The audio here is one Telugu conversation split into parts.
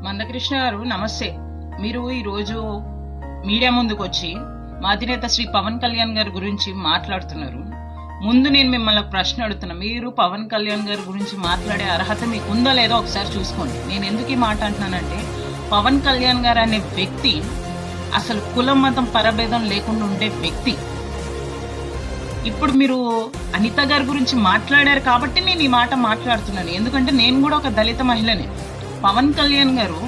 మందకృష్ణ గారు నమస్తే. మీరు ఈరోజు మీడియా ముందుకు వచ్చి మా అధినేత శ్రీ పవన్ కళ్యాణ్ గారి గురించి మాట్లాడుతున్నారు. ముందు నేను మిమ్మల్ని ప్రశ్న అడుగుతున్నా, మీరు పవన్ కళ్యాణ్ గారి గురించి మాట్లాడే అర్హత మీకు ఉందో లేదో ఒకసారి చూసుకోండి. నేను ఎందుకు ఈ మాట అంటున్నానంటే, పవన్ కళ్యాణ్ గారు అనే వ్యక్తి అసలు కులం మతం పరభేదం లేకుండా ఉండే వ్యక్తి. ఇప్పుడు మీరు అనిత గారి గురించి మాట్లాడారు కాబట్టి నేను ఈ మాట మాట్లాడుతున్నాను. ఎందుకంటే నేను కూడా ఒక దళిత మహిళనే. పవన్ కళ్యాణ్ గారు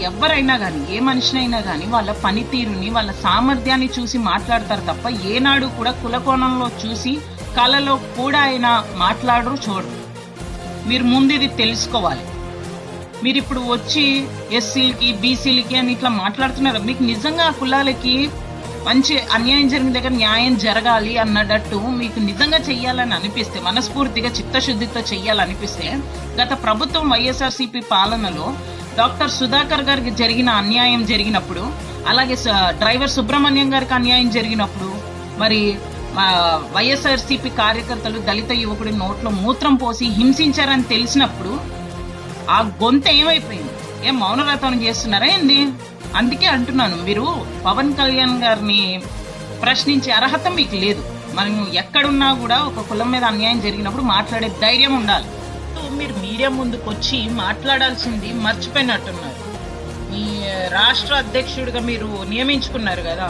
ఎవరైనా కానీ, ఏ మనిషినైనా కానీ వాళ్ళ పనితీరుని, వాళ్ళ సామర్థ్యాన్ని చూసి మాట్లాడతారు తప్ప ఏనాడు కూడా కుల కోణంలో చూసి కళలో కూడా ఆయన మాట్లాడరు, చూడరు. మీరు ముందు ఇది తెలుసుకోవాలి. మీరు ఇప్పుడు వచ్చి ఎస్సీలకి బీసీలకి అని ఇట్లా మాట్లాడుతున్నారు. మీకు నిజంగా ఆ కులాలకి మంచి అన్యాయం జరిగిన దగ్గర న్యాయం జరగాలి అన్నట్టు మీకు నిజంగా చెయ్యాలని అనిపిస్తే, మనస్ఫూర్తిగా చిత్తశుద్ధితో చెయ్యాలనిపిస్తే, గత ప్రభుత్వం వైఎస్ఆర్సీపీ పాలనలో డాక్టర్ సుధాకర్ గారికి జరిగిన అన్యాయం జరిగినప్పుడు, అలాగే డ్రైవర్ సుబ్రహ్మణ్యం గారికి అన్యాయం జరిగినప్పుడు, మరి వైఎస్ఆర్సీపీ కార్యకర్తలు దళిత యువకుడి నోట్లో మూత్రం పోసి హింసించారని తెలిసినప్పుడు ఆ గొంతు ఏమైపోయింది? ఏం మౌనవ్రతం చేస్తున్నారా ఏంది? అందుకే అంటున్నాను, మీరు పవన్ కళ్యాణ్ గారిని ప్రశ్నించే అర్హత మీకు లేదు. మనం ఎక్కడున్నా కూడా ఒక కులం మీద అన్యాయం జరిగినప్పుడు మాట్లాడే ధైర్యం ఉండాలి. మీరు మీడియా ముందుకు వచ్చి మాట్లాడాల్సింది మర్చిపోయినట్టున్నారు. మీ రాష్ట్ర అధ్యక్షుడిగా మీరు నియమించుకున్నారు కదా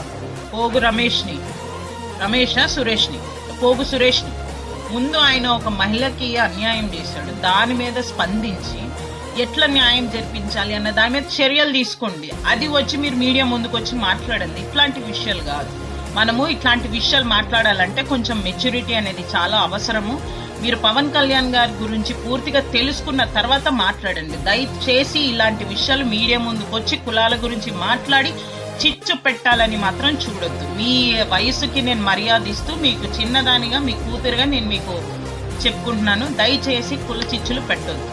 పోగు పోగు సురేష్ని. ముందు ఆయన ఒక మహిళకి అన్యాయం చేశాడు. దాని మీద స్పందించి ఎట్లా న్యాయం జరిపించాలి అన్న దాని మీద చర్యలు తీసుకోండి. అది వచ్చి మీరు మీడియా ముందుకు వచ్చి మాట్లాడండి. ఇట్లాంటి విషయాలు కాదు. మనము ఇట్లాంటి విషయాలు మాట్లాడాలంటే కొంచెం మెచ్యూరిటీ అనేది చాలా అవసరము. మీరు పవన్ కళ్యాణ్ గారి గురించి పూర్తిగా తెలుసుకున్న తర్వాత మాట్లాడండి. దయచేసి ఇలాంటి విషయాలు మీడియా ముందుకు వచ్చి కులాల గురించి మాట్లాడి చిచ్చు పెట్టాలని మాత్రం చూడొద్దు. మీ వయసుకి నేను మర్యాద ఇస్తూ, మీకు చిన్నదానిగా, మీ కూతురుగా నేను మీకు చెప్పుకుంటున్నాను. దయచేసి కుల చిచ్చులు పెట్టొద్దు.